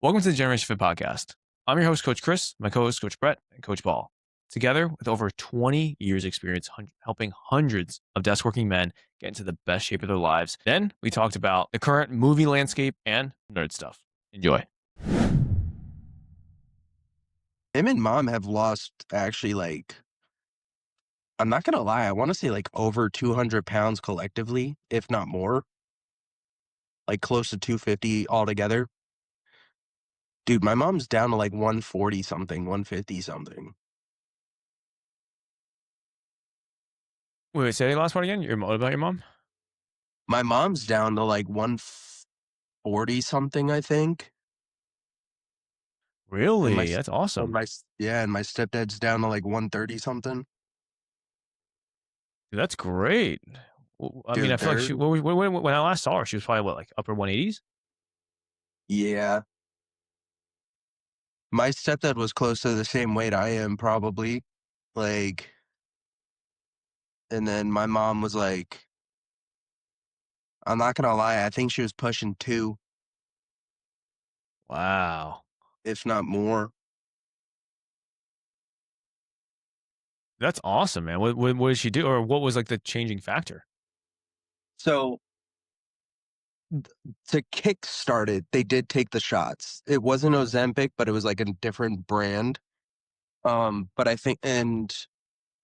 Welcome to the Generation Fit Podcast. I'm your host, Coach Chris, my co-host, Coach Brett, and Coach Paul. Together, with over 20 years experience helping hundreds of desk working men get into the best shape of their lives. Then we talked about the current movie landscape and nerd stuff. Enjoy. Him and mom have lost actually I'm not gonna lie, I want to say over 200 pounds collectively, if not more, like close to 250 altogether. Dude, my mom's down to like 140 something, 150 something. Wait, say the last part again. What about your mom? My mom's down to like 140 something, I think. Really? That's awesome. And my stepdad's down to like 130 something. Dude, that's great. I mean, I feel like when I last saw her, she was probably like upper 180s? Yeah. My stepdad was close to the same weight I am, probably. And then my mom was like, I'm not gonna lie, I think she was pushing 2, Wow. if not more. That's awesome, man. What did she do? Or what was like the changing factor? So to kickstart it, they did take the shots. It wasn't Ozempic, but it was like a different brand. But I think, and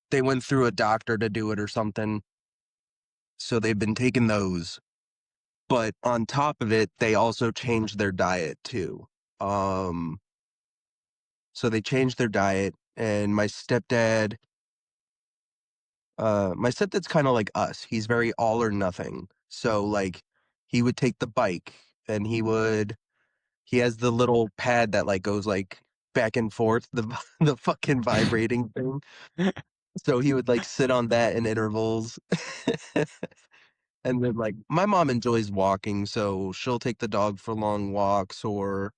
they went through a doctor to do it or something. So they've been taking those. But on top of it, they also changed their diet too. So they changed their diet, and my stepdad's kind of like us. He's very all or nothing. So like he would take the bike and he has the little pad that like goes like back and forth, the fucking vibrating thing. So he would like sit on that in intervals. And then like my mom enjoys walking, so she'll take the dog for long walks, or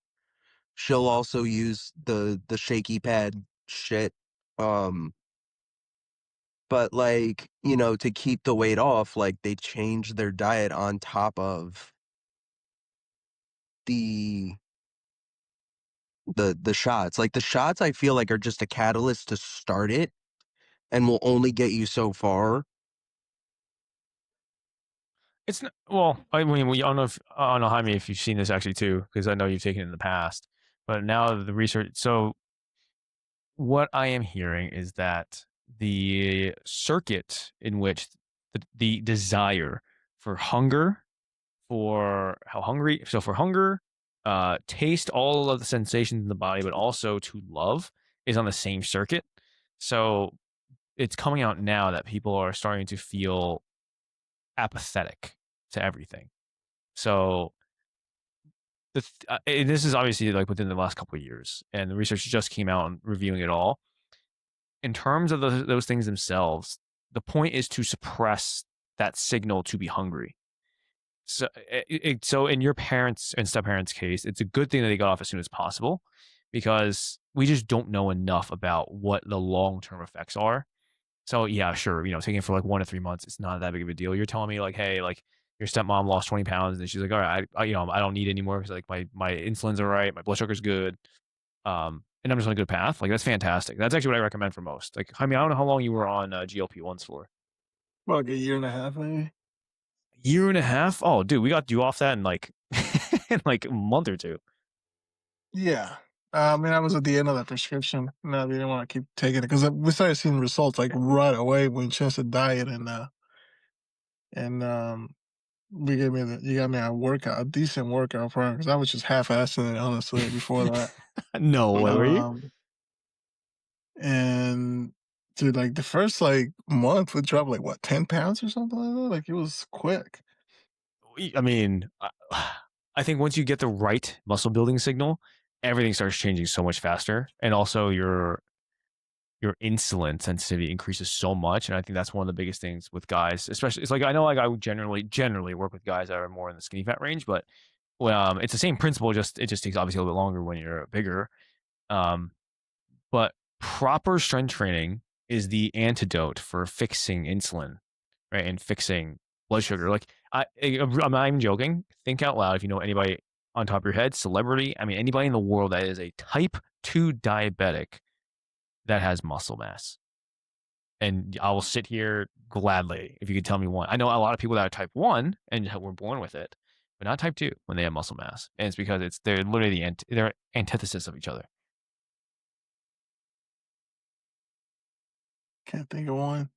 she'll also use the shaky pad shit. But like, to keep the weight off, like they changed their diet on top of the shots. Like the shots I feel like are just a catalyst to start it and will only get you so far. It's not, well, I mean, I don't know, Jaime, if you've seen this actually too, because I know you've taken it in the past. But now the research. So what I am hearing is that the circuit in which the desire for hunger, for hunger, taste all of the sensations in the body, but also to love is on the same circuit. So it's coming out now that people are starting to feel apathetic to everything. So this is obviously like within the last couple of years, and the research just came out and reviewing it all. In terms of those things themselves, the point is to suppress that signal to be hungry. So in your parents' and step-parents' case, it's a good thing that they got off as soon as possible, because we just don't know enough about what the long-term effects are. So yeah, sure, taking it for like 1 to 3 months, it's not that big of a deal. You're telling me like, hey, like your stepmom lost 20 pounds, and she's like, all right, I don't need it anymore because like my insulin's all right, my blood sugar's good, and I'm just on a good path. Like that's fantastic. That's actually what I recommend for most. Like, I mean, I don't know how long you were on GLP-1s for. Well, like a year and a half, maybe. Year and a half? Oh, dude, we got you off that in like in like a month or two. Yeah. I mean, I was at the end of that prescription. No, we didn't want to keep taking it because we started seeing results like right away when we changed the diet, and you got me a decent workout program because I was just half-assing it honestly before that. No way, were you? And dude, like the first like month would drop like what 10 pounds or something like that. Like it was quick. I mean, I think once you get the right muscle building signal, everything starts changing so much faster, and also your insulin sensitivity increases so much. And I think that's one of the biggest things with guys, especially. It's like I know, like I would generally work with guys that are more in the skinny fat range, but it's the same principle. It just takes obviously a little bit longer when you're bigger. But proper strength training is the antidote for fixing insulin, right, and fixing blood sugar. Like I'm not even joking. Think out loud if you know anybody on top of your head, celebrity. I mean, anybody in the world that is a type 2 diabetic that has muscle mass. And I will sit here gladly if you could tell me one. I know a lot of people that are type 1 and were born with it, but not type 2 when they have muscle mass. And it's because they're literally they're antithesis of each other. Can't think of one.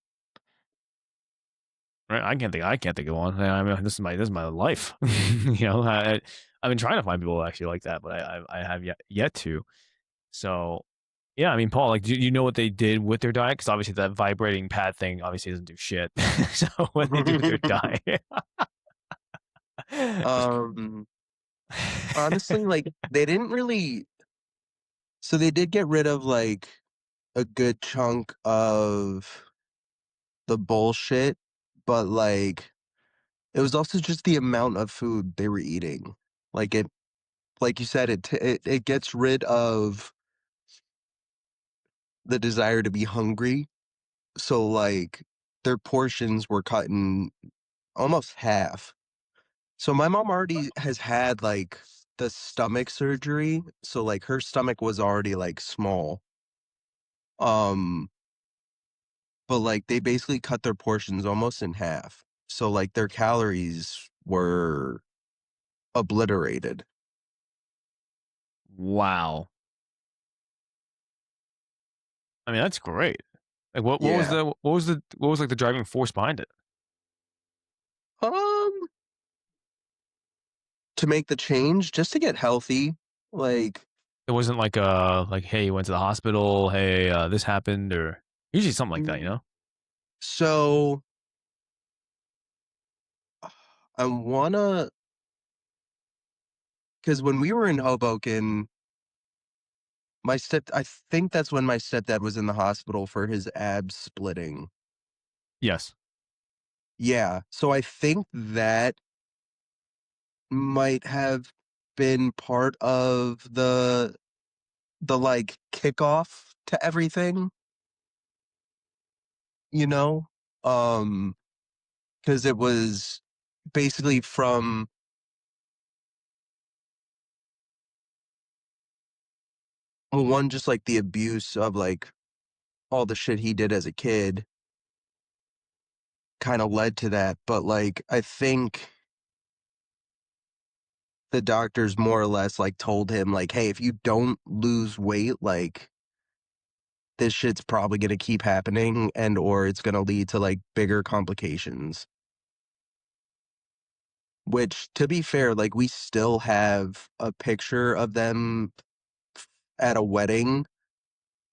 Right? I can't think of one. I mean, this is my life. I've been trying to find people actually like that, but I have yet to. So yeah, I mean, Paul, like, do you know what they did with their diet? Because obviously that vibrating pad thing obviously doesn't do shit. So what they do with their diet? Honestly, like they didn't really. So they did get rid of like a good chunk of the bullshit, but like it was also just the amount of food they were eating. Like like you said, it gets rid of the desire to be hungry. So like their portions were cut in almost half. So my mom already has had like the stomach surgery, so like her stomach was already like small. Um but like they basically cut their portions almost in half. So like their calories were obliterated. Wow. I mean, that's great. Like, what Yeah. was like the driving force behind it? Um to make the change just to get healthy. Like It wasn't like, hey, you went to the hospital. Hey, this happened, or usually something like that, you know? so I wanna because when we were in Hoboken, I think that's when my stepdad was in the hospital for his abs splitting. Yes. Yeah, so I think that might have been part of like kickoff to everything, you know? Um, because it was basically from one, just like the abuse of like all the shit he did as a kid kind of led to that. But like, I think the doctors more or less like told him like, hey, if you don't lose weight, like this shit's probably going to keep happening and or it's going to lead to like bigger complications. Which, to be fair, like we still have a picture of them at a wedding.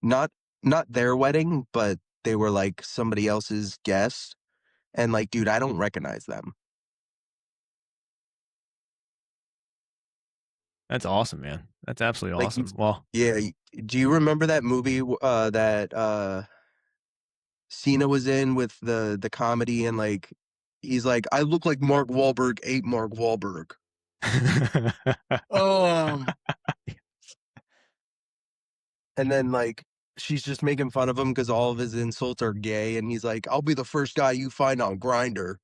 Not not their wedding, but they were like somebody else's guest. And like, dude, I don't recognize them. That's awesome, man. That's absolutely Like, awesome. Well, yeah, do you remember that movie that Cena was in with the comedy and like he's like, I look like Mark Wahlberg ate Mark Wahlberg. Oh, And then like she's just making fun of him because all of his insults are gay, and he's like, I'll be the first guy you find on Grinder.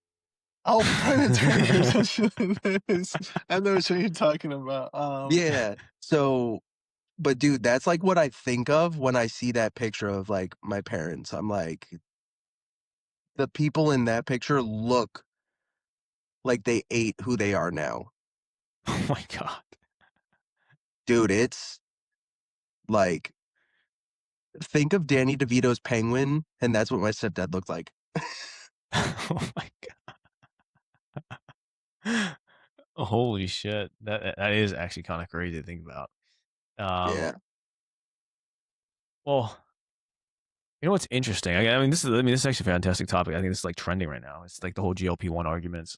Predators. That's what it is. I know what you're talking about. Yeah. So but dude, that's like what I think of when I see that picture of like my parents. I'm like, the people in that picture look like they ate who they are now. oh my god. Dude, it's like think of Danny DeVito's Penguin, and that's what my stepdad looked like. Oh my god. Holy shit. That is actually kind of crazy to think about. Um, Yeah. well, you know what's interesting? This is actually a fantastic topic. I think this is like trending right now. It's like the whole GLP-1 arguments.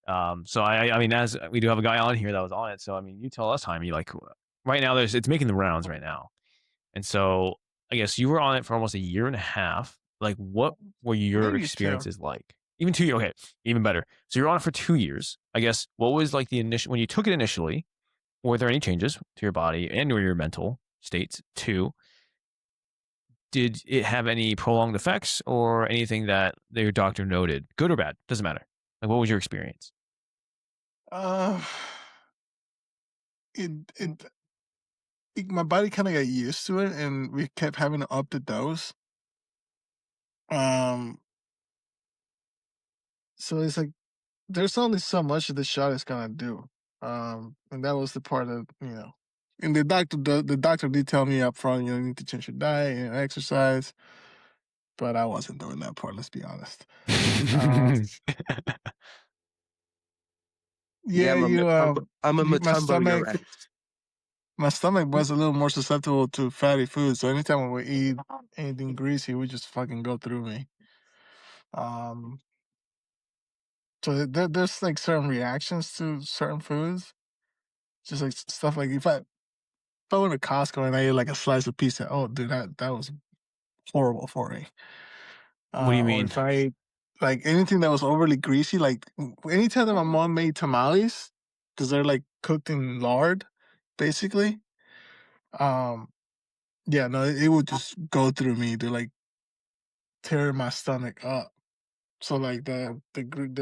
So I mean, as we do have a guy on here that was on it. So I mean, you tell us, Jaime, like right now, it's making the rounds right now. And so I guess you were on it for almost a year and a half. Like, what were your maybe two. experiences like? Even 2 years. Okay, even better. So you're on it for 2 years. I guess what was like the initial when you took it initially? Were there any changes to your body and or your mental states? Two, did it have any prolonged effects or anything that your doctor noted, good or bad? Doesn't matter. Like, what was your experience? Uh, my body kind of got used to it, and we kept having to up the dose. So it's like there's only so much that the shot is gonna do. And that was the part of and the doctor did tell me up front, you need to change your diet and exercise, but I wasn't doing that part. Let's be honest. Yeah, I'm a my Matumbo stomach. Urette. My stomach was a little more susceptible to fatty food, so anytime we eat anything greasy, we just fucking go through me. So there's like certain reactions to certain foods, just like stuff like if I went to Costco and I ate like a slice of pizza, oh dude, that was horrible for me. What do you Or mean? if I ate like anything that was overly greasy, like anytime that my mom made tamales, because they're like cooked in lard, basically. Yeah, no, it would just go through me to like tear my stomach up. So like the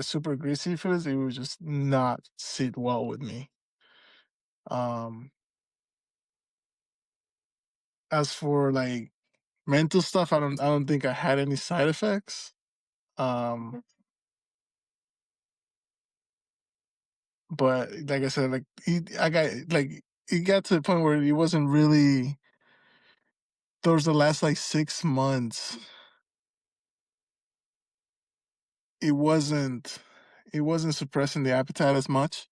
super greasy foods, it would just not sit well with me. Um, as for like mental stuff, I don't think I had any side effects. But like I said, like it got to the point where it wasn't really. Towards the last like 6 months, it wasn't suppressing the appetite as much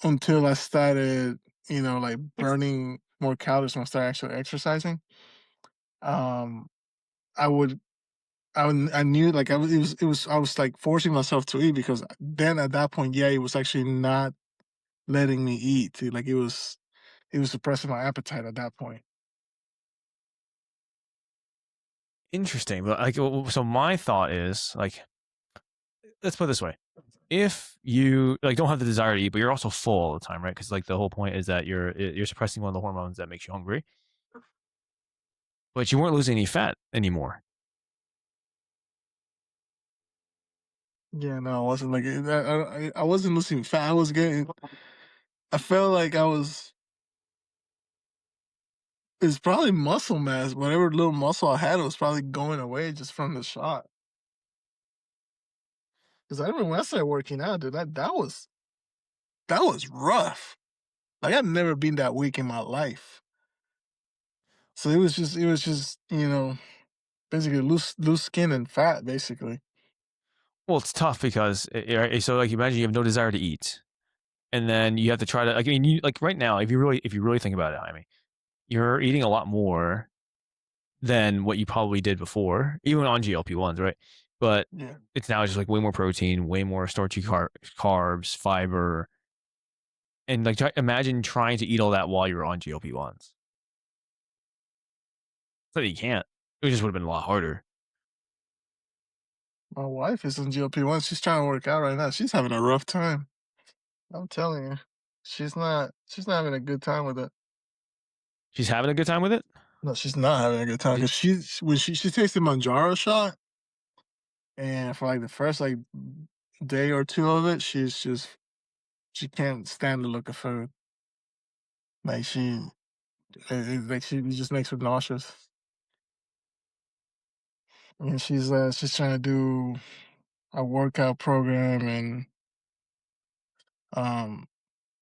until I started, like burning more calories when I started actually exercising. Um, I would, I knew like I was like forcing myself to eat because then at that point, yeah, it was actually not letting me eat. Like it was suppressing my appetite at that point. Interesting. But like, so my thought is like, let's put it this way: if you like don't have the desire to eat, but you're also full all the time, right? Because like the whole point is that you're suppressing one of the hormones that makes you hungry, but you weren't losing any fat anymore. Yeah, no, I wasn't like I wasn't losing fat. I felt like it's probably muscle mass. Whatever little muscle I had, it was probably going away just from the shot. Because I remember when I started working out, dude, that was rough. Like I've never been that weak in my life. So it was just basically loose skin and fat, basically. Well, it's tough because so like imagine you have no desire to eat, and then you have to try to like I mean you like right now if you really think about it, Jaime, you're eating a lot more than what you probably did before, even on GLP-1s, right? But Yeah. it's now just like way more protein, way more starchy carbs, fiber, and like imagine trying to eat all that while you're on GLP-1s. So you can't. It just would have been a lot harder. My wife is on GLP-1. She's trying to work out right now. She's having a rough time. I'm telling you. She's not having a good time with it. She's having a good time with it. No, she's not having a good time because when she takes the Manjaro shot, and for like the first like day or two of it, she can't stand the look of food. Like it just makes her nauseous. And she's trying to do a workout program and um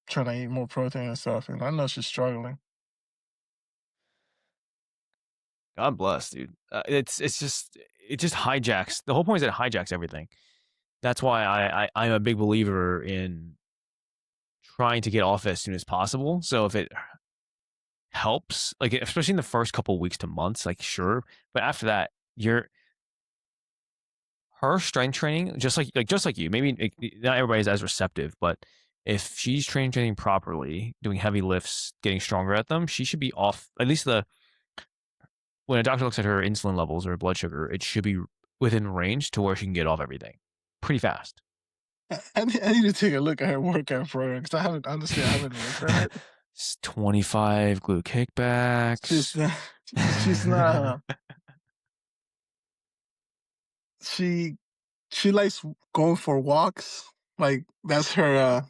trying to eat more protein and stuff. And I know she's struggling. God bless, dude. It's just it just hijacks. The whole point is that it hijacks everything. That's why I'm a big believer in trying to get off as soon as possible. So if it helps, like especially in the first couple weeks to months, like sure, but after that, her strength training, just like you, maybe not everybody's as receptive, but if she's training properly, doing heavy lifts, getting stronger at them, she should be off at least when a doctor looks at her insulin levels or her blood sugar, it should be within range to where she can get off everything pretty fast. I need to take a look at her workout program because I haven't looked at it. 25 glute kickbacks. She's not. She likes going for walks. Like that's her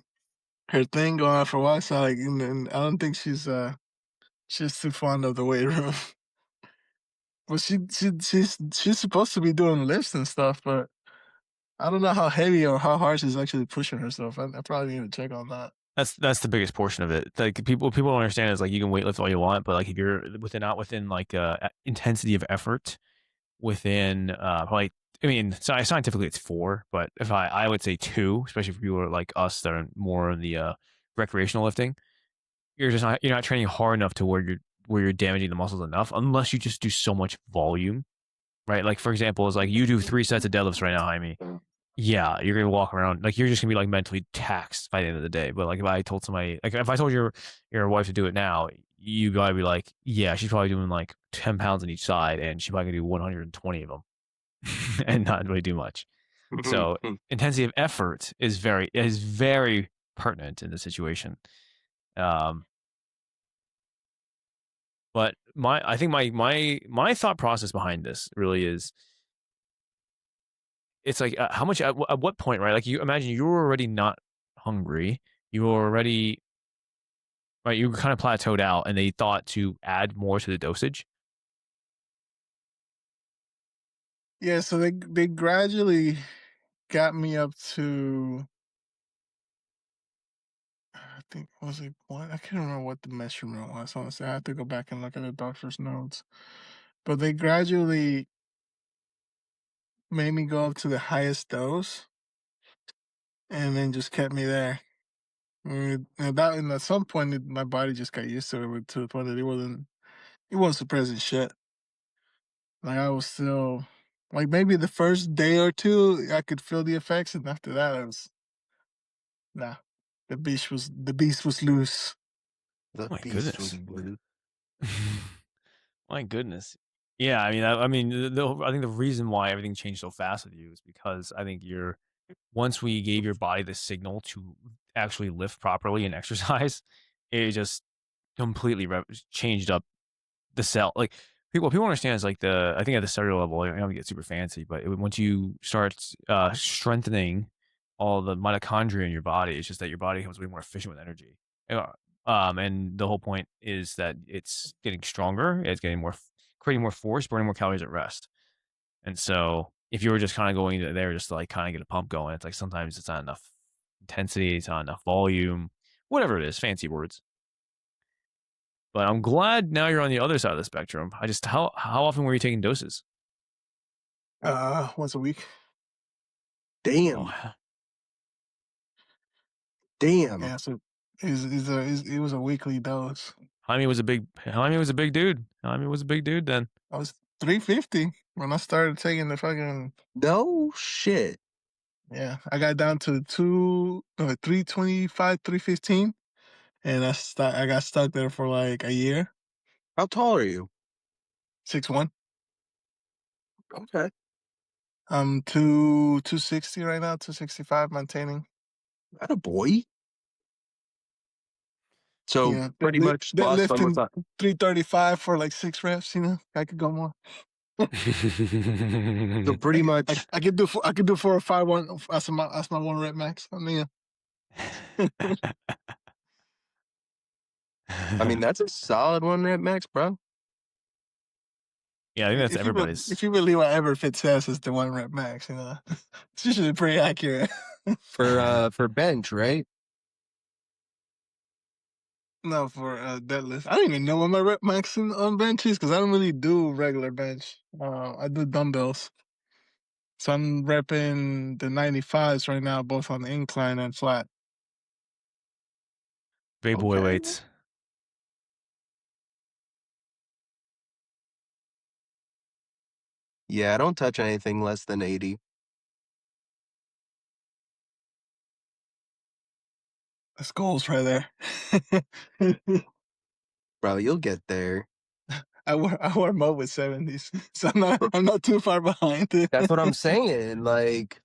her thing going on for a while. So like, and I don't think she's too fond of the weight room. Well, she's supposed to be doing lifts and stuff, but I don't know how heavy or how hard she's actually pushing herself. I probably need to check on that. That's the biggest portion of it. Like people don't understand is like you can weightlift all you want, but like if you're not within like intensity of effort within probably, I mean, scientifically it's 4, but if I would say 2, especially for people like us that are more in the recreational lifting, you're not training hard enough to where you're damaging the muscles enough unless you just do so much volume, right? Like for example, is like you do 3 sets of deadlifts right now, Jaime. Yeah, you're gonna walk around like you're just gonna be like mentally taxed by the end of the day. But like if I told somebody, like if I told your wife to do it now, you gotta be like, yeah, she's probably doing like 10 pounds on each side, and she's probably gonna do 120 of them, and not really do much. So intensity of effort is very pertinent in the situation. But I think my thought process behind this really is, it's like how much at what point, right? Like you imagine you were already not hungry, you were already right, you kind of plateaued out, and they thought to add more to the dosage. Yeah, so they gradually got me up to, I think, was it one? I can't remember what the measurement was. Honestly, I have to go back and look at the doctor's notes. But they gradually made me go up to the highest dose, and then just kept me there. And at some point, my body just got used to it to the point that it wasn't suppressing shit. Like I was still, like maybe the first day or two, I could feel the effects, and after that, I was nah. The beast was loose. The My beast goodness. was blue. My goodness. Yeah, I mean, I think the reason why everything changed so fast with you is because I think once we gave your body the signal to actually lift properly and exercise, it just completely changed up the cell. Like people understand is like I think at the cellular level, I don't get super fancy, but once you start strengthening all the mitochondria in your body, it's just that your body becomes way more efficient with energy. And the whole point is that it's getting stronger, it's getting creating more force, burning more calories at rest. And so if you were just kind of going there just to like kind of get a pump going, it's like sometimes it's not enough intensity, it's not enough volume, whatever it is, fancy words. But I'm glad now you're on the other side of the spectrum. How often were you taking doses? Once a week. Damn. Oh, Damn. Yeah, so it was a weekly dose. Jaime was a big dude. Jaime was a big dude then. I was 350 when I started taking the fucking. No shit. Yeah, I got down to 325, 315, and I got stuck there for like a year. How tall are you? 6'1". Okay. I'm 260 right now, 265 maintaining. That a boy. So Yeah, pretty much lost lifting almost 335 for like 6 reps. I could go more. so pretty much I could do 4 or 5 one. That's my 1 rep max. I mean, I mean that's a solid 1 rep max, bro. Yeah, I think that's everybody's. If you believe what Everfit says is the 1 rep max, it's usually pretty accurate. For bench, right? No, for deadlift. I don't even know what my rep max on bench is because I don't really do regular bench. I do dumbbells. So I'm repping the 95s right now, both on the incline and flat. Big boy Okay. weights. Yeah, I don't touch anything less than 80. That's goals right there. Bro, you'll get there. I warm up with 70s, so I'm not too far behind. That's what I'm saying. Like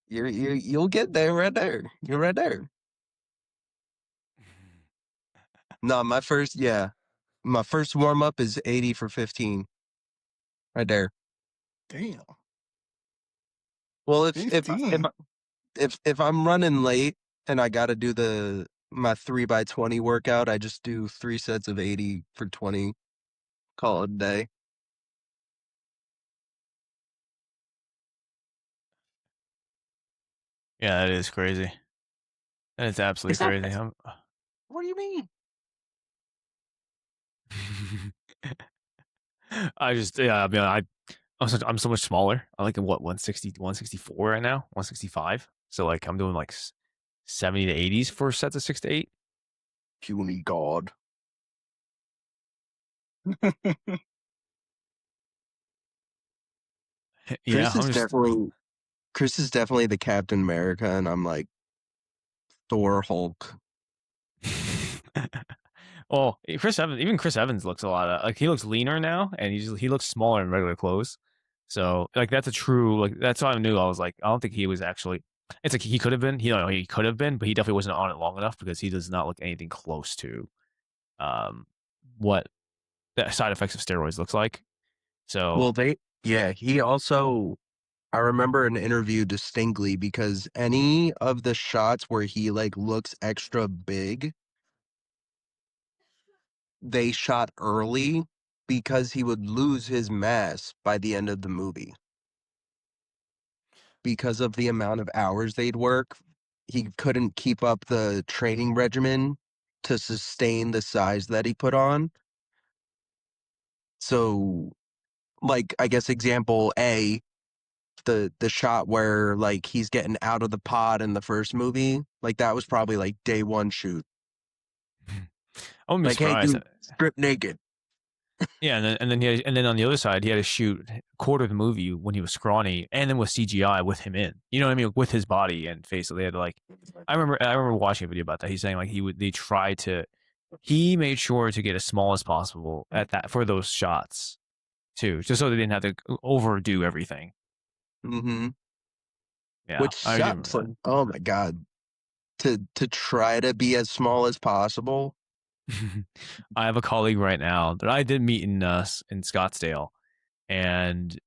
you'll get there right there. You're right there. No, my first warm up is 80 for 15. Right there. Damn. Well, 15. if I'm running late, and I got to do my 3x20 workout. I just do 3 sets of 80 for 20. Call it a day. Yeah, that is crazy. That is absolutely Is that crazy. what do you mean? I just yeah, I mean I'm so much smaller. I'm like what 160, 164 right now, 165. So like I'm doing like 70 to 80s for sets of 6 to 8. Puny god. Yeah, I'm just Chris is definitely the Captain America, and I'm like Thor Hulk. well, even Chris Evans looks a lot like he looks leaner now, and he looks smaller in regular clothes. So like that's a true like that's why I knew I was like I don't think he was actually. It's like he could have been. He could have been, but he definitely wasn't on it long enough because he does not look anything close to um what the side effects of steroids looks like. So Well, he also, I remember an interview distinctly because any of the shots where he like looks extra big, they shot early because he would lose his mass by the end of the movie. Because of the amount of hours they'd work, he couldn't keep up the training regimen to sustain the size that he put on. So, like, I guess example A, the shot where like he's getting out of the pod in the first movie, like that was probably like day one shoot. I wouldn't be Like, hey, surprised. dude, strip naked. Yeah, and then on the other side, he had to shoot a quarter of the movie when he was scrawny, and then with CGI with him in. You know what I mean? With his body and face, so they had to like. I remember watching a video about that. He's saying like they tried to. He made sure to get as small as possible at that for those shots, too, just so they didn't have to overdo everything. Mm-hmm. Yeah, Which I do sucks. Like, remember oh my god, to try to be as small as possible. that. I have a colleague right now that I did meet in Scottsdale, and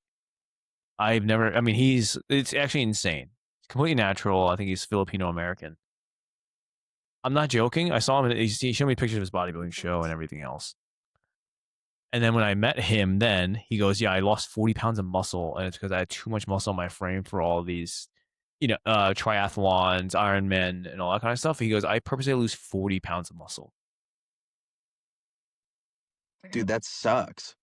I've never. I mean, it's actually insane. It's completely natural. I think he's Filipino American. I'm not joking. I saw him. He showed me pictures of his bodybuilding show and everything else. And then when I met him, then he goes, "Yeah, I lost 40 pounds of muscle, and it's because I had too much muscle on my frame for all these, triathlons, Ironman, and all that kind of stuff." He goes, "I purposely lose 40 pounds of muscle." Dude, that sucks.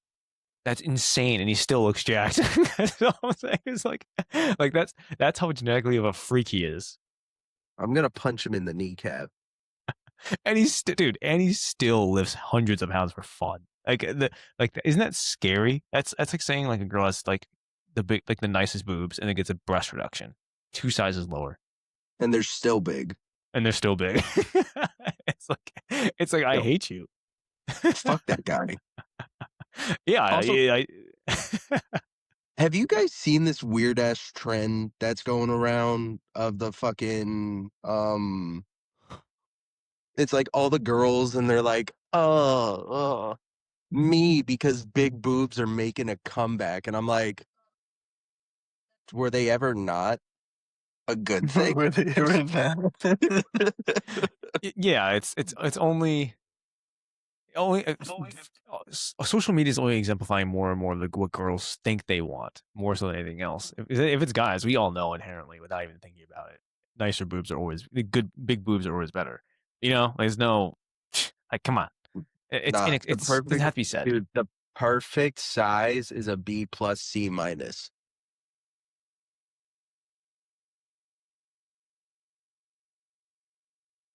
That's insane, and he still looks jacked. That's all I'm saying. It's like that's how genetically of a freak he is. I'm gonna punch him in the kneecap. And he still lifts hundreds of pounds for fun. Isn't that scary? That's like saying like a girl has like the nicest boobs and then gets a breast reduction, 2 sizes lower, And they're still big. and they're still big. it's like I Yo, hate you. fuck that guy. Yeah, Also, I have you guys seen this weird ass trend that's going around of the fucking it's like all the girls and they're like, me because big boobs are making a comeback. And I'm like, were they ever not a good thing? Were they ever that? yeah, it's only social media is only exemplifying more and more like what girls think they want more so than anything else. If it's guys, we all know inherently without even thinking about it, nicer boobs are always good. Big boobs are always better. There's no like, come on, Nah, it doesn't have to be said. dude, the perfect size is a B plus C minus.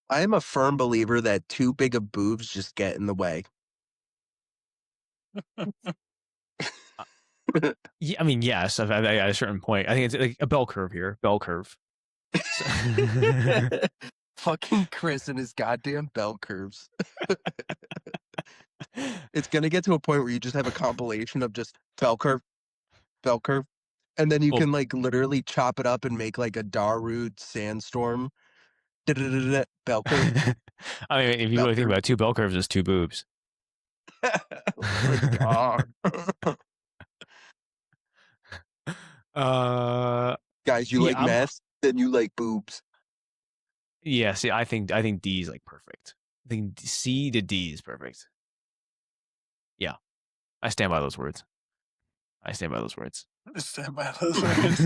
I am a firm believer that too big of boobs just get in the way. Yeah, I mean, yes, at a certain point, I think it's like a bell curve here, bell curve. So- Fucking Chris and his goddamn bell curves. It's gonna get to a point where you just have a compilation of just bell curve, and then you well, can like literally chop it up and make like a Darude sandstorm. Da-da-da-da-da, bell curve, I mean, if you bell really think curve. about it, 2 bell curves is 2 boobs. Oh my god. uh, Guys, you like yeah, meth? Then you like boobs. Yeah, see, I think D is like perfect. I think C to D is perfect. Yeah, I stand by those words. I stand by those words. Stand by those words.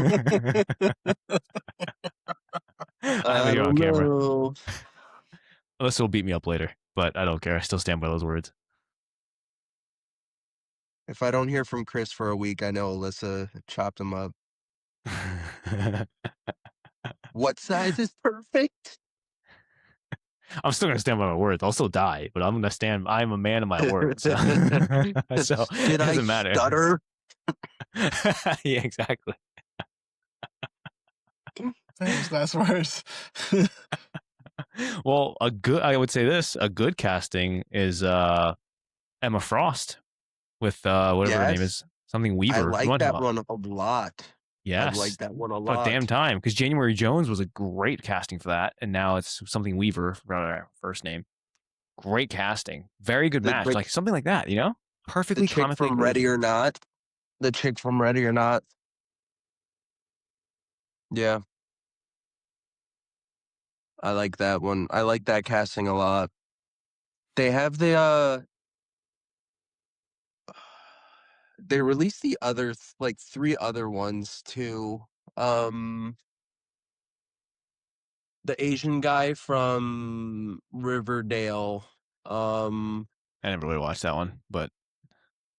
I have it I here on don't camera. know. Unless it'll beat me up later, but I don't care. I still stand by those words. If I don't hear from Chris for a week, I know Alyssa chopped him up. What size is perfect? I'm still gonna stand by my words. I'll still die, but I'm gonna stand. I'm a man of my words, so it Did I doesn't matter. stutter? Yeah, exactly. Famous last words. Well, I would say this, a good casting is Emma Frost with whatever her name Yes. is, something I Weaver. You like want to that talk one a lot. I like Yes. that one a About lot. damn time, because January Jones was a great casting for that, and now it's something Weaver, first name. Great casting. Very good The match. chick, Like something like that, you know? the Perfectly chick comically from agreed. Ready or Not. The chick from Ready or Not. Yeah, I like that one. I like that casting a lot. They have they released the other like 3 other ones too. Um the Asian guy from Riverdale. Um I never really watched that one, but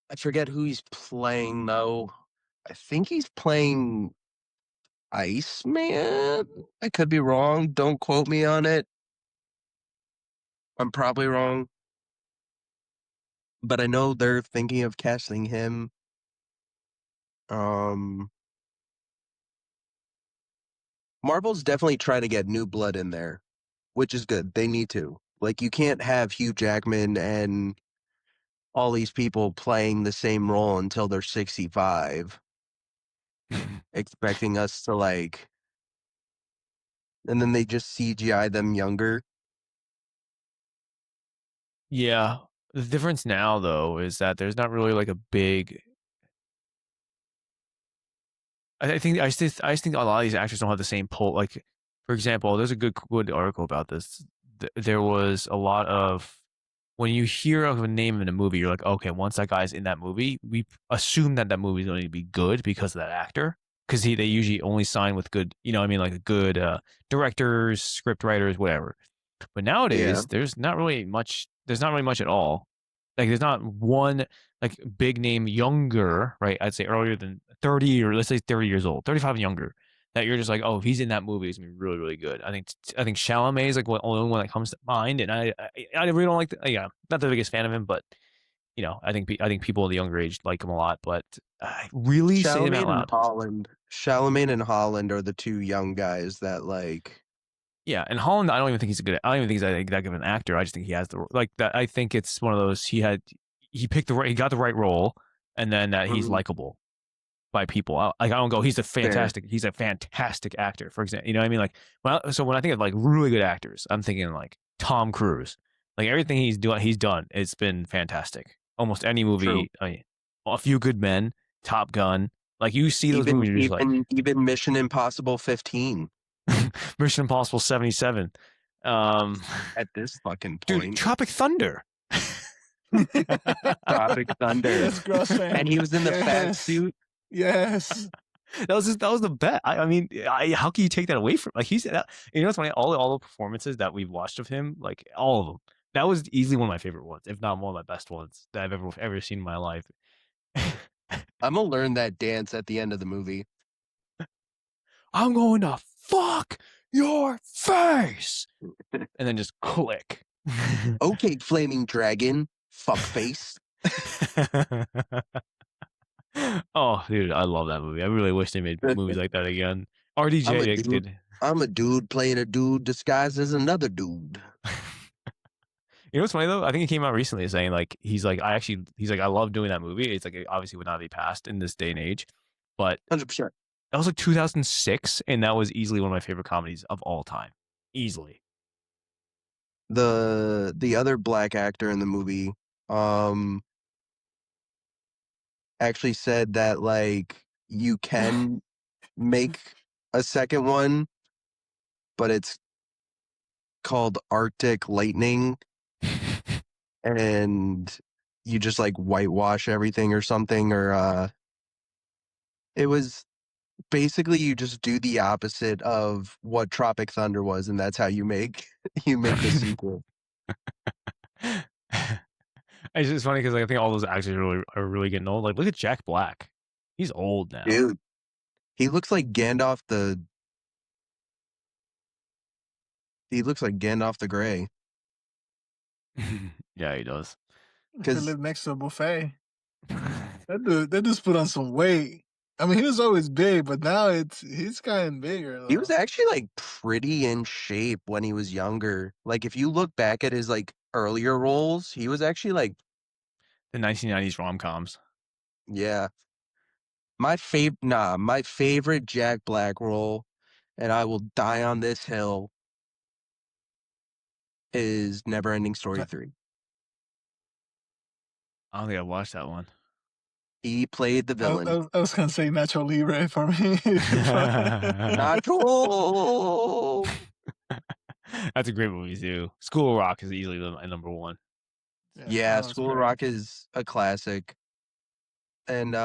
I forget who he's playing though. I think he's playing Iceman. I could be wrong. Don't quote me on it. I'm probably wrong. But I know they're thinking of casting him. Um Marvel's definitely trying to get new blood in there, which is good. They need to. Like, you can't have Hugh Jackman and all these people playing the same role until they're 65, expecting us to, like, and then they just CGI them younger. yeah. The difference now though is that there's not really like a big I just think a lot of these actors don't have the same pull. Like, for example, there's a good article about this. There was a lot of when you hear of a name in a movie, you're like, okay, once that guy's in that movie, we assume that movie is going to be good because of that actor. Because they usually only sign with good, you know, what I mean, like good directors, script writers, whatever. But Yeah. nowadays, there's not really much. There's not really much at all. Like, there's not one like big name younger, right? I'd say earlier than 30 or let's say 30 years old, 35 and younger. That you're just like, oh, if he's in that movie, it's gonna be really, really good. I think Chalamet is like the only one that comes to mind, and I really don't like. Yeah, not the biggest fan of him, but you know, I think people of the younger age like him a lot. But I really say them out Chalamet and loud. Holland. Chalamet and Holland are the 2 young guys that, like, Yeah, and Holland, I don't even think he's a good. I don't even think he's that good of an actor. I just think he has the like that. I think it's one of those. He picked he got the right role, and then that he's mm, likable by people. I don't go. He's fair. He's a fantastic actor. For example, you know what I mean? Like, so when I think of like really good actors, I'm thinking like Tom Cruise. Like everything he's done, it's been fantastic. Almost any True. movie. I mean, A Few Good Men, Top Gun. Like you see those Even movies, you're just like even even Mission Impossible 15 Mission Impossible 77. Um, at this fucking dude, point. Tropic Thunder. Tropic Thunder. Yes, Gross fan. And he was in the fat Yes. suit. Yes. That was the bet. I mean, how can you take that away from like he's that, you know what's funny? All the performances that we've watched of him, like all of them, that was easily one of my favorite ones, if not one of my best ones that I've ever seen in my life. I'm gonna learn that dance at the end of the movie. I'm going to fuck your face, and then just click. Okay, flaming dragon, fuckface. Oh, dude, I love that movie. I really wish they made movies like that again. I'm a RDJ dude. did. I'm a dude playing a dude disguised as another dude. You know what's funny though? I think it came out recently saying like he's like I love doing that movie. It's like it obviously would not be passed in this day and age, but 100%. that was like 2006, and that was easily one of my favorite comedies of all time. Easily. The other black actor in the movie, um, actually said that like you can make a second one, but it's called Arctic Lightning, and you just like whitewash everything or something, or it was basically you just do the opposite of what Tropic Thunder was, and that's how you make the sequel. It's just funny because I think all those actors are really getting old. Like, look at Jack Black. He's old now. Dude, he looks like Gandalf the. He looks like Gandalf the Grey. Yeah, he does. He live next to a buffet. That dude's put on some weight. I mean, he was always big, but now he's gotten bigger. Though. He was actually like pretty in shape when he was younger. Like if you look back at his like earlier roles, he was actually like the 1990s rom-coms. Yeah. My favorite Jack Black role, and I will die on this hill, is Neverending Story 3. I don't think I watched that one. He played the villain. I was gonna say Nacho Libre for me. Nacho. That's a great movie too. School of Rock is easily my number one. Yeah, School of Rock is a classic. And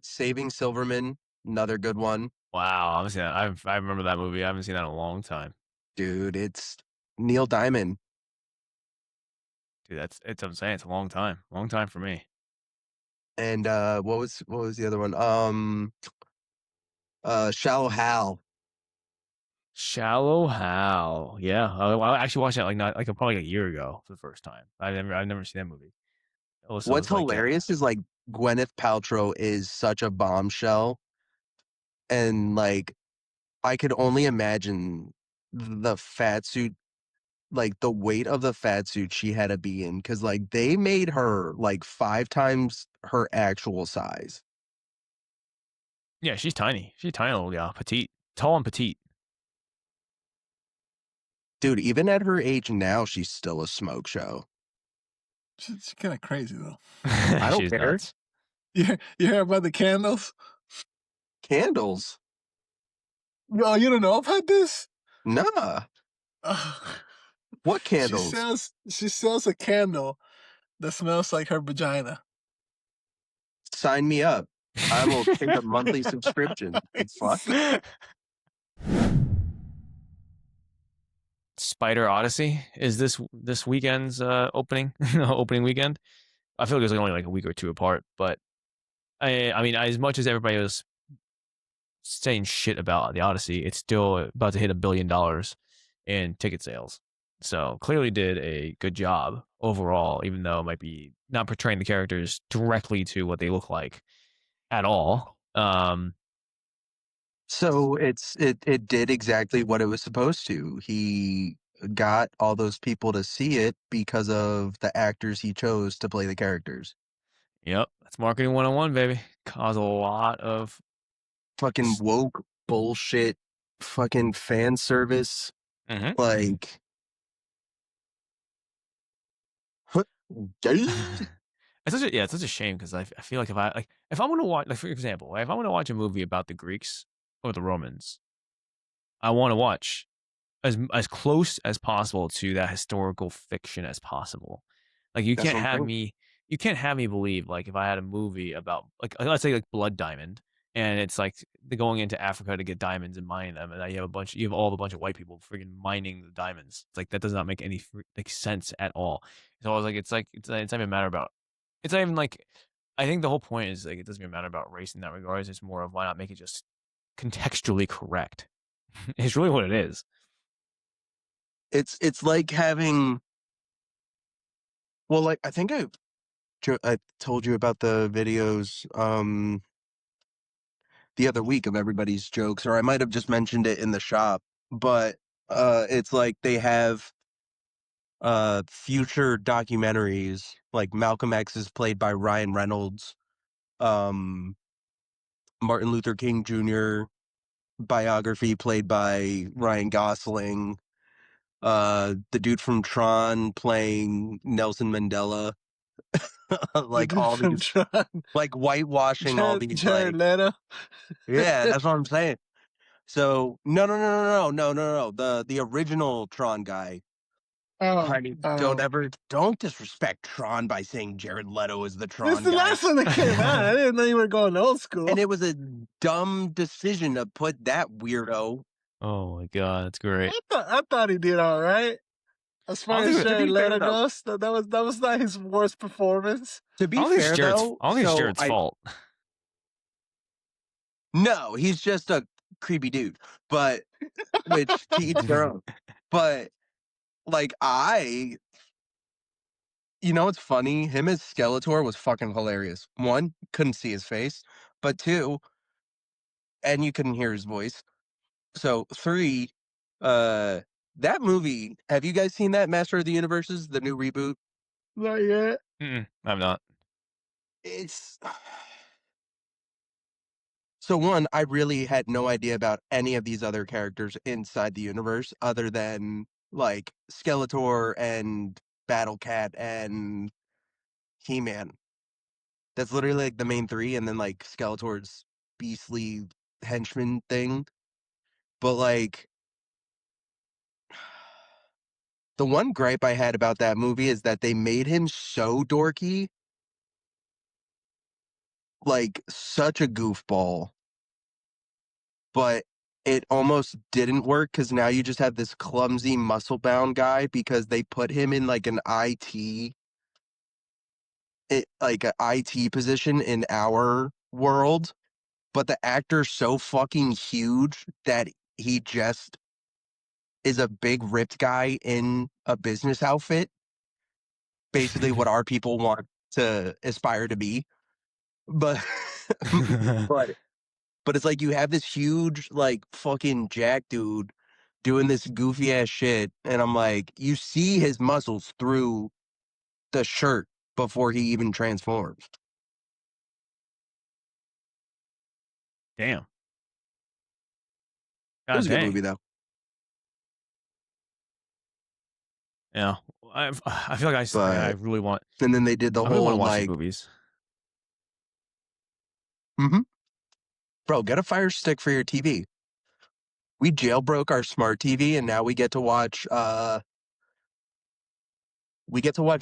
Saving Silverman, another good one. Wow, I haven't seen that. I remember that movie. I haven't seen that in a long time. Dude, it's Neil Diamond. Dude, it's I'm saying it's a long time. Long time for me. And what was the other one? Shallow Hal. Shallow Hal. Yeah, I actually watched that probably a year ago for the first time. I've never seen that movie. Also, What's hilarious is like Gwyneth Paltrow is such a bombshell, and like I could only imagine the fat suit, like the weight of the fat suit she had to be in, because like they made her like 5 times her actual size. Yeah, she's tiny. She's tiny little gal, petite, tall and petite. Dude, even at her age now, she's still a smoke show. She's kind of crazy though. I don't care. Nuts. You hear about the candles? Candles? No, you don't know about this? Nah. What candles? She sells a candle that smells like her vagina. Sign me up. I will take a monthly subscription. Fuck. Spider Odyssey is this weekend's opening weekend. I feel like it was only like a week or two apart, but I mean, as much as everybody was saying shit about the Odyssey, it's still about to hit $1 billion in ticket sales. So clearly did a good job overall, even though it might be not portraying the characters directly to what they look like at all. So it did exactly what it was supposed to. He got all those people to see it because of the actors he chose to play the characters. Yep, that's marketing 101, baby. Cause a lot of fucking woke bullshit, fucking fan service, like. It's such a shame because I feel like if I'm gonna watch, like for example, if I'm gonna watch a movie about the Greeks or the Romans, I want to watch as close as possible to that historical fiction as possible. Like you can't have me believe like if I had a movie about like let's say like Blood Diamond, and it's like they're going into Africa to get diamonds and mining them, and you have all the bunch of white people freaking mining the diamonds. It's like that does not make any sense at all. So I was like, it's not even a matter about. It's not even like. I think the whole point is like it doesn't even matter about race in that regard. It's more of why not make it just contextually correct. It's really what it is. It's like having. Well, like I think I told you about the videos the other week of everybody's jokes, or I might have just mentioned it in the shop, but it's like they have future documentaries, like Malcolm X is played by Ryan Reynolds, Martin Luther King Jr. biography played by Ryan Gosling, the dude from Tron playing Nelson Mandela. Like all these, like whitewashing all these, Jared Leto. Yeah, that's what I'm saying. So no. The original Tron guy, Oh, I mean, don't disrespect Tron by saying Jared Leto is the this Tron is the guy. last one that came out. I didn't know you were going old school. And it was a dumb decision to put that weirdo. Oh my god, that's great. I thought he did all right. As far I don't as think- Jared be fair, Leto though- goes, that was not his worst performance. To I be don't think it's fair, Jared's, though, I don't think it's so Jared's fault. No, he's just a creepy dude. But which to each their own. But like you know what's funny? Him as Skeletor was fucking hilarious. One, couldn't see his face, but two, and you couldn't hear his voice. So three, that movie. Have you guys seen that Master of the Universes, the new reboot? Not yet. I'm not. It's so one. I really had no idea about any of these other characters inside the universe, other than like Skeletor and Battle Cat and He-Man. That's literally like the main three, and then like Skeletor's beastly henchman thing. But like, the one gripe I had about that movie is that they made him so dorky, like such a goofball. But it almost didn't work because now you just have this clumsy muscle-bound guy because they put him in like an like an IT position in our world, but the actor's so fucking huge that he just is a big ripped guy in a business outfit. Basically what our people want to aspire to be. But but but it's like you have this huge like fucking jack dude doing this goofy ass shit, and I'm like, you see his muscles through the shirt before he even transforms. Damn. It was God a good dang. movie though. Yeah. I feel like I But really want. and then they did the I really want whole to watch like the movies. bro, get a Fire Stick for your TV. We jailbroke our smart TV and now we get to watch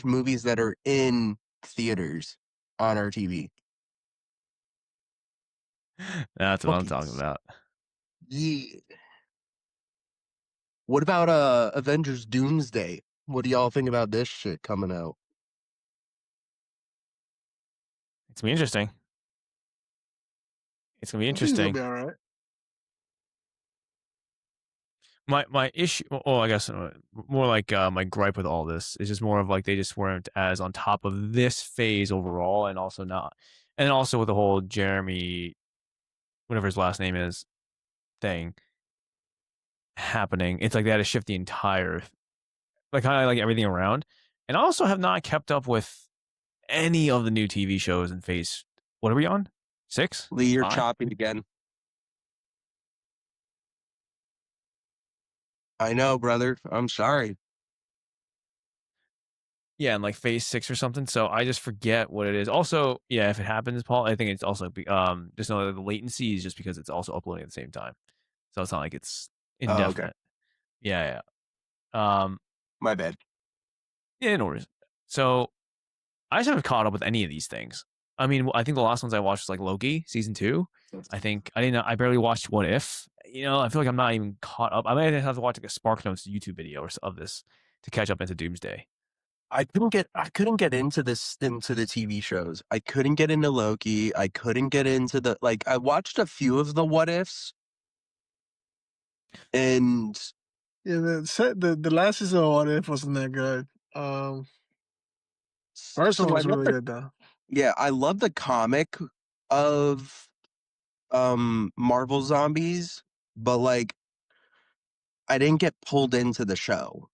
movies that are in theaters on our TV. That's what I'm Fucking talking about. yeah. What about Avengers Doomsday? What do y'all think about this shit coming out? It's gonna be interesting. It's gonna be I think it's gonna interesting. be all right. My issue, well, I guess more like my gripe with all this is just more of like they just weren't as on top of this phase overall, and also not, and also with the whole Jeremy, whatever his last name is, thing happening. It's like they had to shift the entire, like kind of like everything around, and I also have not kept up with any of the new TV shows in phase. What are we on? 6? Lee, you're 5? chopping again. I know, brother. I'm sorry. Yeah, and like phase 6 or something. So I just forget what it is. Also, yeah, if it happens, Paul, I think it's also just know that the latency is just because it's also uploading at the same time. So it's not like it's indefinite. Okay. Yeah. My bad. Yeah, no worries. So I just haven't caught up with any of these things. I mean, I think the last ones I watched was like Loki season 2. I think I barely watched What If. You know, I feel like I'm not even caught up. I might have to watch like a Spark Notes YouTube video of this to catch up into Doomsday. I couldn't get into the TV shows. I couldn't get into Loki. I couldn't get into I watched a few of the What Ifs. And Yeah, the last season of What If wasn't that good. First one I was love really the, good though. yeah, I love the comic of Marvel Zombies, but like I didn't get pulled into the show.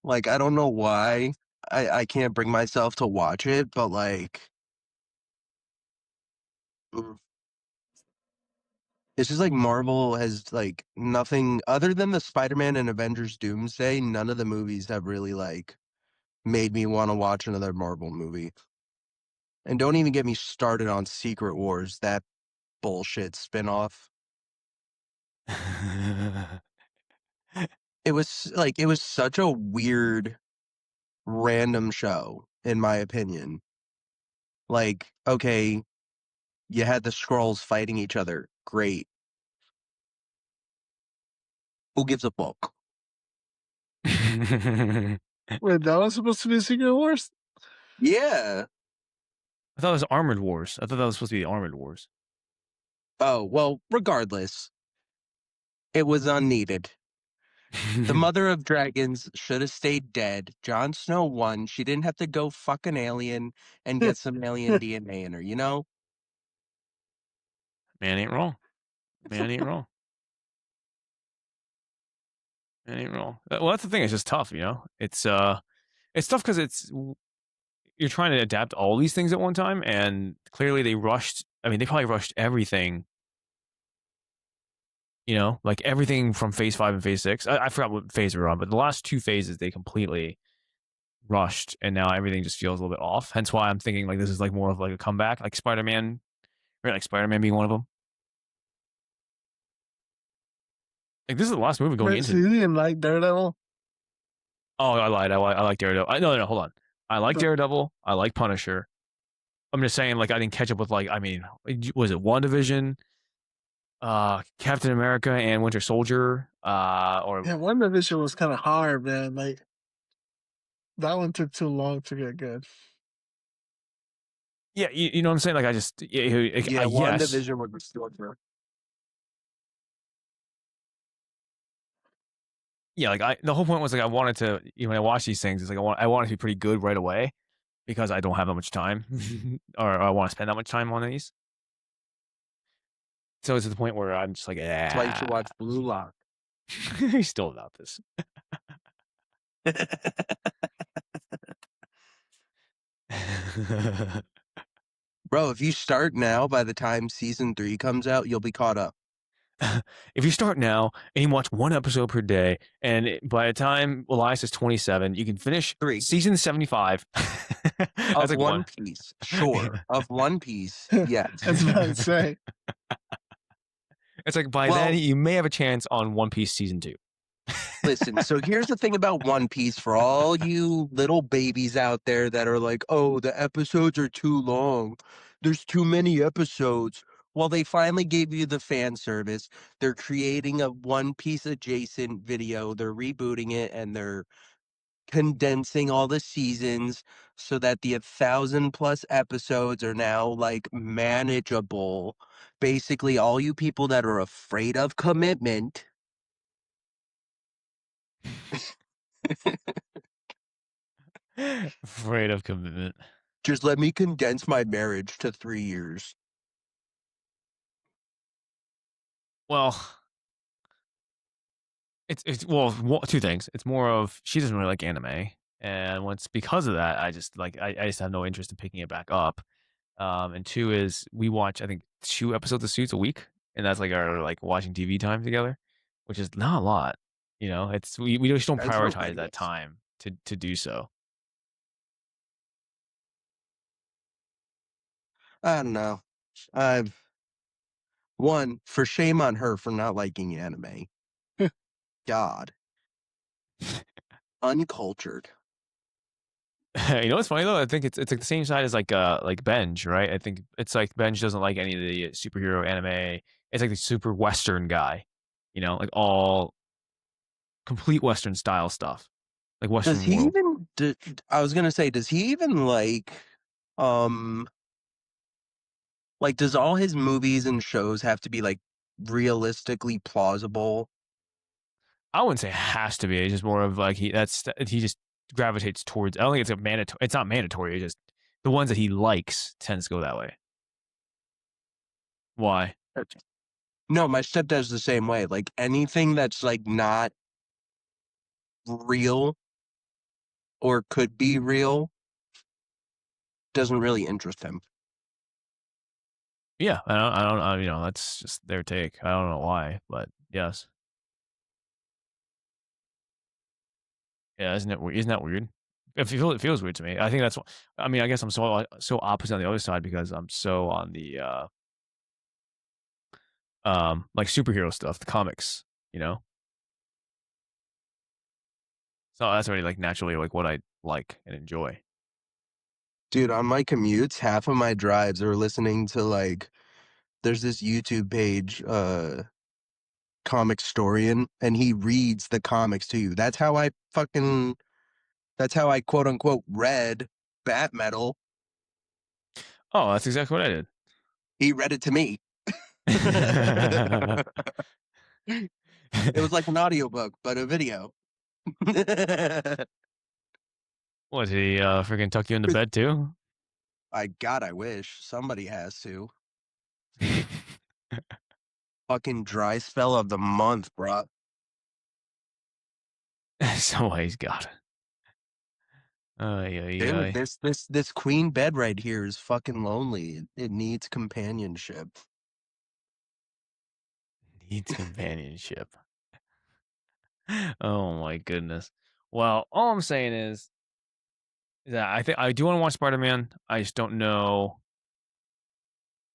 Like I don't know why. I can't bring myself to watch it, but like it's just like Marvel has like nothing other than the Spider-Man and Avengers Doomsday. None of the movies have really like made me want to watch another Marvel movie. And don't even get me started on Secret Wars, that bullshit spinoff. it was such a weird, random show, in my opinion. Like, okay, you had the Skrulls fighting each other. Great. Who gives a fuck? Wait, that was supposed to be Secret Wars? Yeah. I thought it was Armored Wars. I thought that was supposed to be the Armored Wars. Oh, well, regardless, it was unneeded. The mother of dragons should have stayed dead. Jon Snow won. She didn't have to go fuck an alien and get some alien DNA in her, you know? Man ain't wrong. Man ain't wrong. Man ain't wrong. Well, that's the thing. It's just tough, you know. It's tough because you're trying to adapt all these things at one time, and clearly they rushed. I mean, they probably rushed everything. You know, like everything from Phase 5 and Phase 6. I forgot what phase we're on, but the last two phases they completely rushed, and now everything just feels a little bit off. Hence why I'm thinking like this is like more of like a comeback, like Spider-Man, right? Like Spider-Man being one of them. Like this is the last movie going Wait, into. so you didn't like Daredevil? Oh, I lied. I like Daredevil. No, hold on. I like But- Daredevil. I like Punisher. I'm just saying, like, I didn't catch up with, like, I mean, was it WandaVision, Captain America, and Winter Soldier? Or Yeah, WandaVision was kind of hard, man. Like, that one took too long to get good. yeah, you know what I'm saying? Like, I just, Yeah, yes, WandaVision was restored. yeah. Like, the whole point was like I wanted to, you know, when I watch these things, it's like I want it to be pretty good right away because I don't have that much time, or I want to spend that much time on these. So it's to the point where I'm just like, That's why you should watch Blue Lock. He's still about this. Bro, if you start now, by the time season 3 comes out, you'll be caught up. If you start now and you watch one episode per day, and by the time Elias is 27, you can finish 3 season 75 of like One Piece. Sure, of One Piece. Yes. That's what I'm saying. It's like by Well- then you may have a chance on One Piece season 2. Listen, so here's the thing about One Piece for all you little babies out there that are like, oh, the episodes are too long. There's too many episodes. Well, they finally gave you the fan service. They're creating a One Piece adjacent video. They're rebooting it and they're condensing all the seasons so that the 1,000+ episodes are now like manageable. Basically, all you people that are afraid of commitment. Afraid of commitment. Just let me condense my marriage to 3 years. Well, it's two things. It's more of she doesn't really like anime, and once because of that, I just like I just have no interest in picking it back up. And two is we watch I think 2 episodes of Suits a week, and that's like our like watching TV time together, which is not a lot. You know, it's we just don't That's prioritize horrendous. that time to do so. I don't know. I've one for shame on her for not liking anime. God. Uncultured. You know what's funny though? I think it's like the same side as like Benj, right? I think it's like Benj doesn't like any of the superhero anime. It's like the super Western guy, you know, like all complete Western style stuff, like Western Does he world. even I was gonna say, does he even like does all his movies and shows have to be like realistically plausible? I wouldn't say it has to be. It's just more of like he just gravitates towards. I don't think it's a mandatory. It's not mandatory. It's just the ones that he likes tends to go that way. Why? No, my stepdad's the same way. Like anything that's like not real or could be real doesn't really interest him. Yeah, I don't. You know, that's just their take. I don't know why, but yes. Yeah, isn't it? Isn't that weird? It feels weird to me. I think that's. I mean, I guess I'm so opposite on the other side because I'm so on the like superhero stuff, the comics. You know, So that's already like naturally like what I like and enjoy. Dude, on my commutes, half of my drives are listening to like there's this YouTube page, comic storian, and he reads the comics to you. That's how I quote unquote read Bat Metal. Oh, that's exactly what I did. He read it to me. It was like an audiobook, but a video. What, did he freaking tuck you into bed too? I wish somebody has to. Fucking dry spell of the month, bro. Somebody's got it. Dude, this queen bed right here is fucking lonely. It needs companionship. Needs companionship. Oh my goodness. Well, all I'm saying is that I think I do want to watch Spider-Man. I just don't know.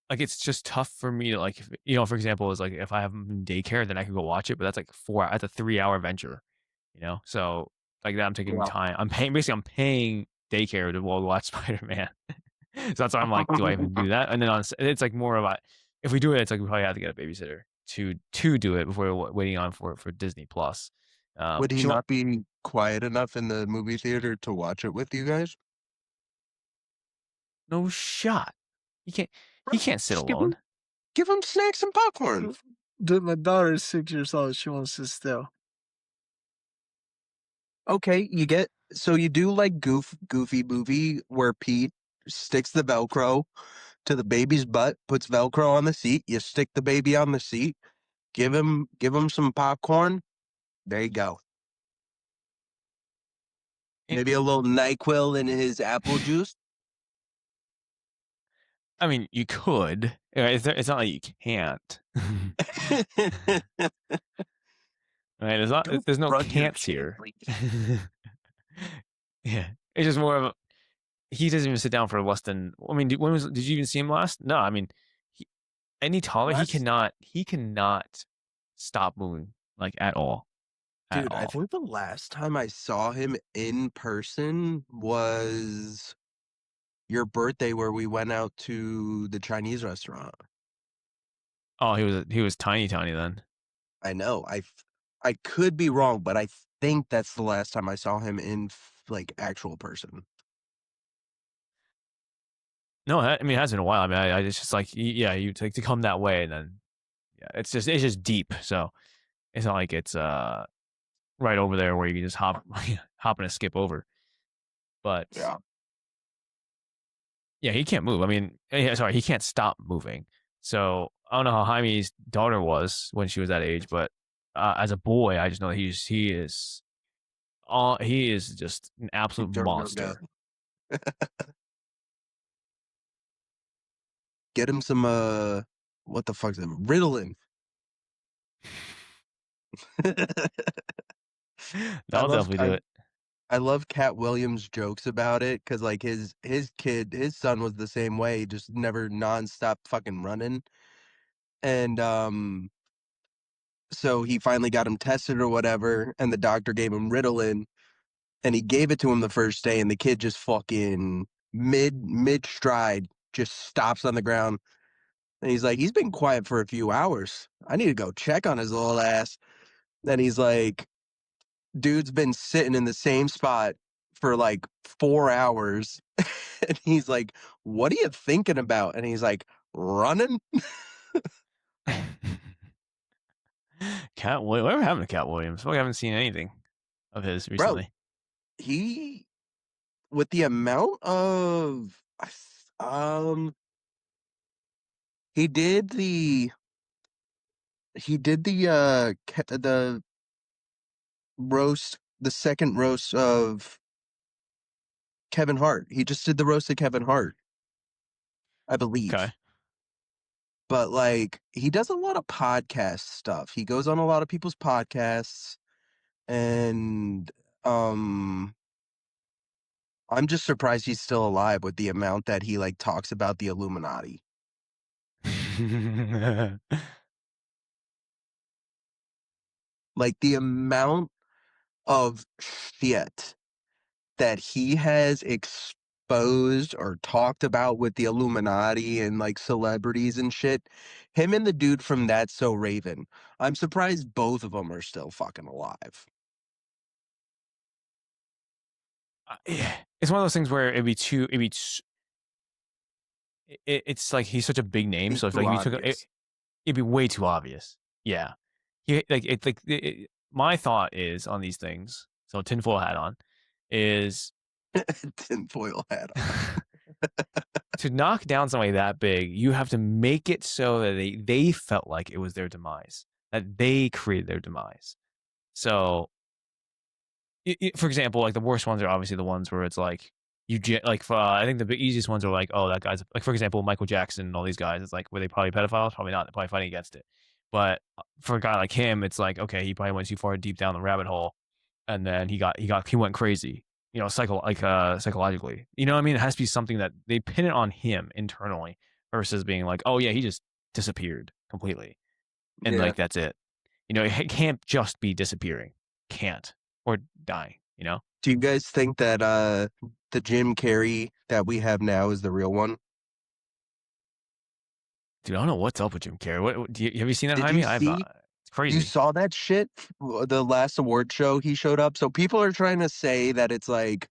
Like, it's just tough for me to like, for example, is like if I have him in daycare, then I could go watch it, but that's like that's a 3-hour venture, So like that, I'm taking Yeah. time. I'm paying daycare to watch Spider-Man. So that's why I'm like, do I even do that? And then it's like more of a, if we do it, it's like we probably have to get a babysitter to do it before we're waiting on for Disney Plus. Would he She not be quiet enough in the movie theater to watch it with you guys? no shot. He can't. Bro, He can't sit just alone. give him snacks and popcorn. Dude, my daughter is 6 years old. She wants to still. Okay, you do like Goofy movie where Pete sticks the Velcro to the baby's butt, puts Velcro on the seat, you stick the baby on the seat, give him some popcorn. There you go. Maybe a little NyQuil in his apple juice. I mean, you could. It's not like you can't. Right? There's no Run your can'ts shit, here. please. Yeah, it's just more of a. He doesn't even sit down for less than. I mean, did you even see him last? No, I mean, any taller, he cannot. He cannot stop moving like at all. At Dude, I all. think the last time I saw him in person was your birthday where we went out to the Chinese restaurant. Oh, he was tiny then. I know. I could be wrong, but I think that's the last time I saw him in like actual person. No, I mean, it has been a while. I mean, it's just like, yeah, you take to come that way, and then yeah, it's just deep. So it's not like it's right over there where you can just hop and skip over. But yeah, he can't move. I mean, sorry, he can't stop moving. So I don't know how Jaime's daughter was when she was that age, but as a boy, I just know he is just an absolute monster. Get him some what the fuck's it? Ritalin. That'll definitely do it. I love Katt Williams' jokes about it because like his son was the same way, just never nonstop fucking running, and so he finally got him tested or whatever, and the doctor gave him Ritalin, and he gave it to him the first day, and the kid just fucking mid stride just stops on the ground, and he's like, he's been quiet for a few hours. I need to go check on his little ass. Then he's like, dude's been sitting in the same spot for like 4 hours. And he's like, what are you thinking about? And he's like, running. Katt Williams. Whatever happened to Katt Williams? I haven't seen anything of his recently. Bro, he, with the amount of, he did the the roast, the second roast of Kevin Hart. He just did the roast of Kevin Hart, I believe. Okay. But like he does a lot of podcast stuff. He goes on a lot of people's podcasts, and I'm just surprised he's still alive with the amount that he like talks about the Illuminati. Like the amount of shit that he has exposed or talked about with the Illuminati and like celebrities and shit. Him and the dude from That's So Raven. I'm surprised both of them are still fucking alive. Yeah, it's one of those things where it's like he's such a big name, It's so if too like if you took obvious. it'd be way too obvious. Yeah, my thought is on these things. So tinfoil hat on, is Tinfoil hat on. to knock down somebody that big, you have to make it so that they felt like it was their demise, that they created their demise. So, for example, like the worst ones are obviously the ones where it's like I think the easiest ones are like, oh, that guy's like, for example, Michael Jackson and all these guys. It's like, were they probably pedophiles? Probably not. They're probably fighting against it. But for a guy like him, it's like, okay, he probably went too far deep down the rabbit hole, and then he went crazy. Psychologically. You know what I mean? It has to be something that they pin it on him internally versus being like, oh yeah, he just disappeared completely, and Yeah. like that's it. It can't just be disappearing. Can't. Or dying, Do you guys think that the Jim Carrey that we have now is the real one? Dude, I don't know what's up with Jim Carrey. Have you seen that, Did Jaime? you I've not. see? It's You crazy. saw that shit? The last award show he showed up. So people are trying to say that it's like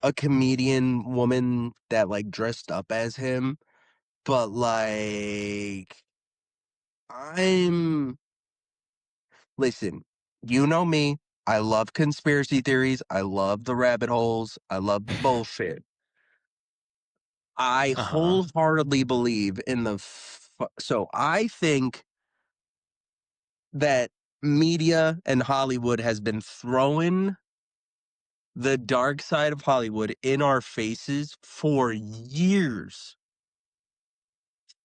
a comedian woman that like dressed up as him, but like I'm listen, you know me. I love conspiracy theories. I love the rabbit holes. I love the bullshit. I Uh huh. wholeheartedly believe in so I think that media and Hollywood has been throwing the dark side of Hollywood in our faces for years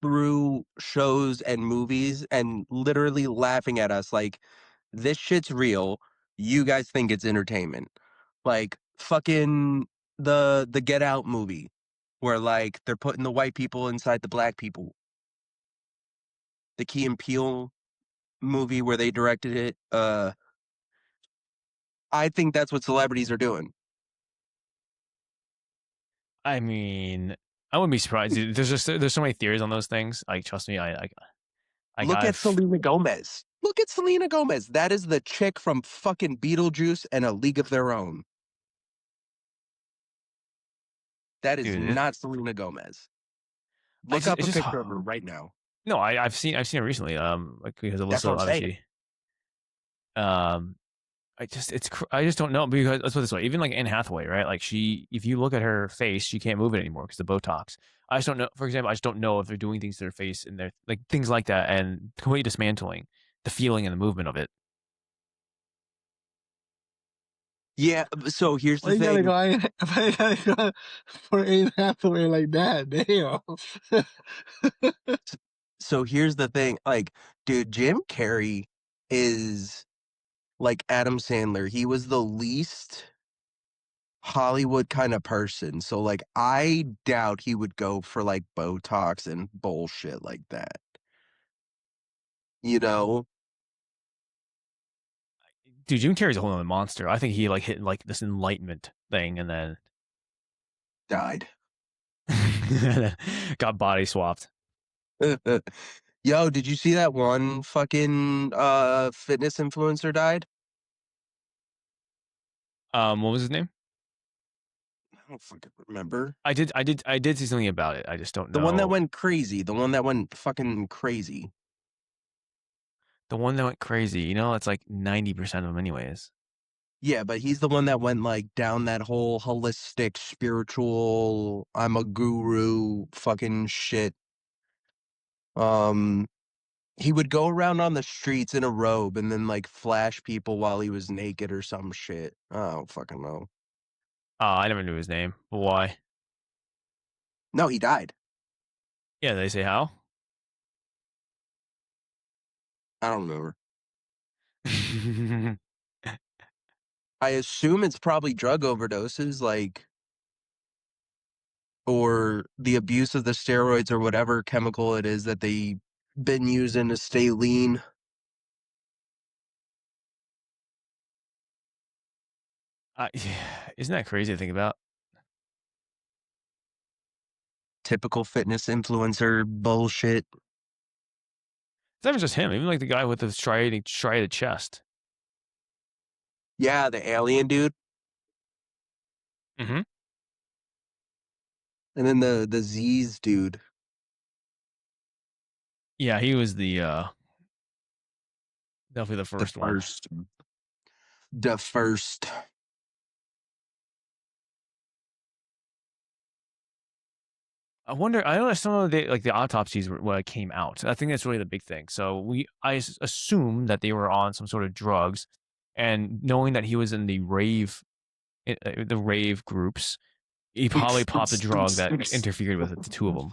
through shows and movies and literally laughing at us like this shit's real. You guys think it's entertainment. Like fucking the Get Out movie where like they're putting the white people inside the black people. The Key and Peele movie where they directed it. I think that's what celebrities are doing. I mean, I wouldn't be surprised. Dude. There's so many theories on those things. Like, trust me, Look at I've Selena Gomez. Look at Selena Gomez. That is the chick from fucking Beetlejuice and A League of Their Own. That is dude. not Selena Gomez. Look up It's a just picture of her right now. no. I've seen it recently. Like because That's what Alyssa I'm saying. obviously. I just don't know because let's put it this way. Even like Anne Hathaway, right? Like if you look at her face, she can't move it anymore because the Botox. I just don't know. For example, I just don't know if they're doing things to their face and they're like things like that and completely dismantling the feeling and the movement of it. Yeah, so here's Why the you gotta thing. go? Why you gotta go for Anne Hathaway like that? Damn. So here's the thing. Like, dude, Jim Carrey is like Adam Sandler. He was the least Hollywood kind of person. So like I doubt he would go for like Botox and bullshit like that. You know? Dude, Jim Carrey's a whole other monster. I think he like hit like this enlightenment thing and then Died. got body swapped. Yo, did you see that one fucking fitness influencer died? What was his name? I don't fucking remember. I did see something about it. I just don't The one that know. went crazy. The one that went fucking crazy. The one that went crazy. It's like 90% of them, anyways. Yeah, but he's the one that went like down that whole holistic spiritual I'm a guru fucking shit. Um he would go around on the streets in a robe and then like flash people while he was naked or some shit. I don't fucking know. I never knew his name. But why? No, he died. Yeah, they say how. I don't remember. I assume it's probably drug overdoses, like, or the abuse of the steroids or whatever chemical it is that they been using to stay lean. Isn't that crazy to think about? Typical fitness influencer bullshit. It's not even just him. Even like the guy with the striated chest. Yeah, the alien dude. Mm-hmm. And then the Z's dude. Yeah, he was the definitely the The first one. first. The first. I wonder. I know some of the autopsies what came out. I think that's really the big thing. So I assume that they were on some sort of drugs, and knowing that he was in the rave groups, he probably popped a drug that interfered with the two of them,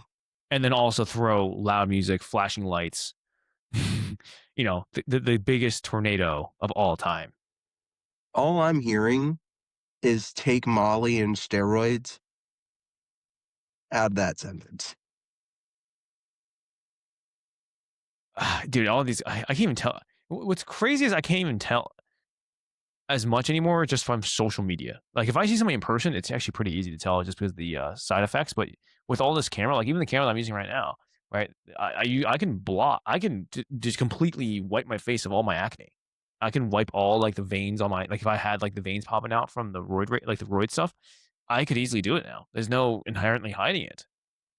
and then also throw loud music, flashing lights. You know, the biggest tornado of all time. All I'm hearing is take Molly and steroids. Add that sentence. Dude, all these I can't even tell. What's crazy is I can't even tell as much anymore just from social media. Like if I see somebody in person, it's actually pretty easy to tell just because of the side effects. But with all this camera, like even the camera that I'm using right now, right? I can just completely wipe my face of all my acne. I can wipe all like the veins on my like if I had like the veins popping out from the like the roid stuff, I could easily do it now. There's no inherently hiding it.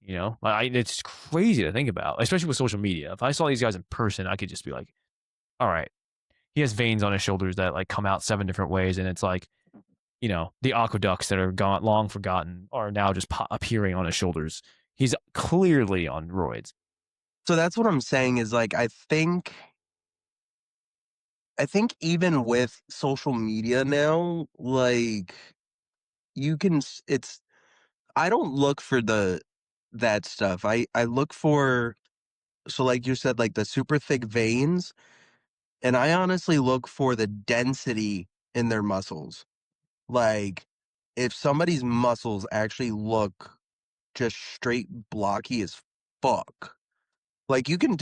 You know, it's crazy to think about, especially with social media. If I saw these guys in person, I could just be like, all right, he has veins on his shoulders that like come out 7 different ways, and it's like, you know, the aqueducts that are gone long forgotten are now just appearing on his shoulders. He's clearly on roids. So that's what I'm saying is like I think even with social media now, like you can it's I don't look for that stuff. I look for, so like you said, like the super thick veins, and I honestly look for the density in their muscles. Like if somebody's muscles actually look just straight blocky as fuck. Like you can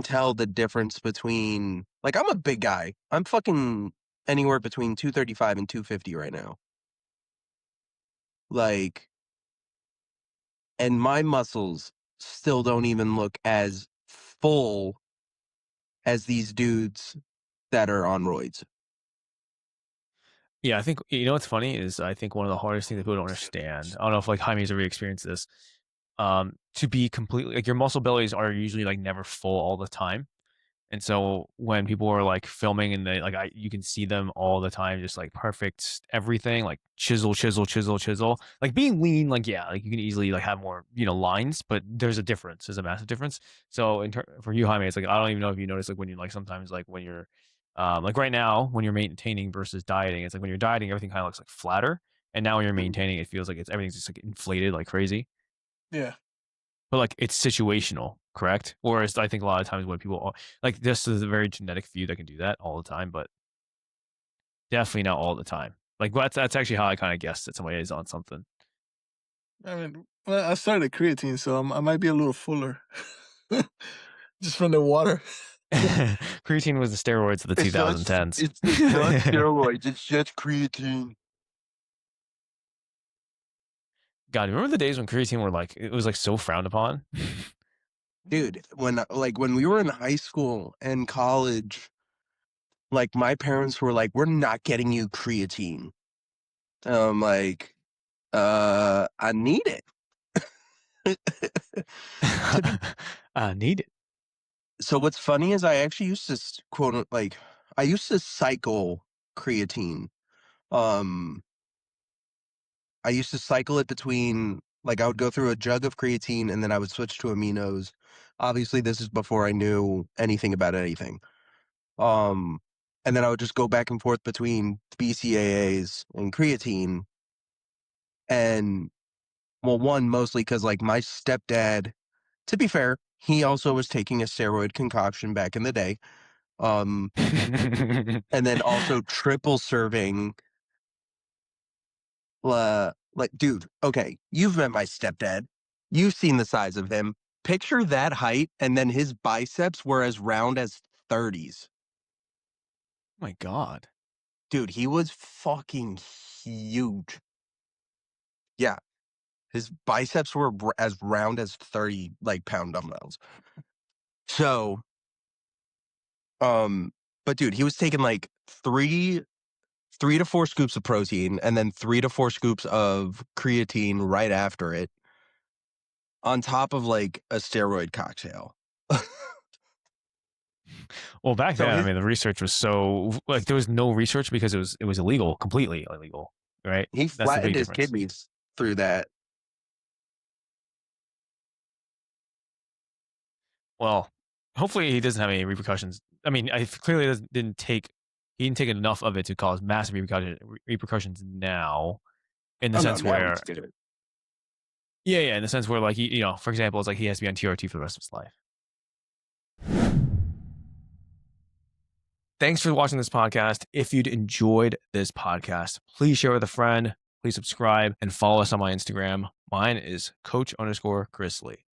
tell the difference between, like, I'm a big guy. I'm fucking anywhere between 235 and 250 right now. Like, and my muscles still don't even look as full as these dudes that are on roids. Yeah, I think you know what's funny is I think one of the hardest things that people don't understand. I don't know if like Jaime's ever experienced this. To be completely like your muscle bellies are usually like never full all the time. And so when people are like filming and they like you can see them all the time, just like perfect everything, like chisel, chisel, chisel, chisel. Like being lean, like yeah, like you can easily like have more, you know, lines, but there's a difference. There's a massive difference. So for you, Jaime, it's like I don't even know if you notice like when you like sometimes like when you're like right now when you're maintaining versus dieting, it's like when you're dieting, everything kind of looks like flatter. And now when you're maintaining, it feels like everything's just like inflated like crazy. Yeah. But like it's situational, correct? Whereas I think a lot of times when people like this is a very genetic few that can do that all the time, but definitely not all the time. Like that's actually how I kind of guessed that somebody is on something. I mean, well, I started creatine, so I might be a little fuller, just from the water. Creatine was the steroids of the 2010s. It's not steroids. It's just creatine. God, remember the days when creatine were like it was like so frowned upon? Dude, when we were in high school and college, like my parents were like, "We're not getting you creatine." I'm like, I need it. I need it. So what's funny is I actually used to I used to cycle creatine. Um, I used to cycle it between, like, I would go through a jug of creatine and then I would switch to aminos. Obviously, this is before I knew anything about anything. Um, and then I would just go back and forth between BCAAs and creatine. And well, one mostly because like my stepdad, to be fair, he also was taking a steroid concoction back in the day. And then also triple serving. Like, dude, okay, you've met my stepdad. You've seen the size of him. Picture that height, and then his biceps were as round as 30s. Oh my God. Dude, he was fucking huge. Yeah. His biceps were as round as 30 like pound dumbbells. So, but dude, he was taking like three to four scoops of protein and then 3 to 4 scoops of creatine right after it, on top of like a steroid cocktail. Well, back So then, I his, mean, the research was so like there was no research because it was illegal, completely illegal, right? he That's the flattened big his difference. kidneys through that. Well, hopefully he doesn't have any repercussions. I mean, I clearly didn't take enough of it to cause massive repercussions now, in the Oh no, sense now where he's good. yeah, in the sense where like you know, for example, it's like he has to be on TRT for the rest of his life. Thanks for watching this podcast. If you'd enjoyed this podcast, please share with a friend. Please subscribe and follow us on my Instagram. Mine is Coach_Chris Lee.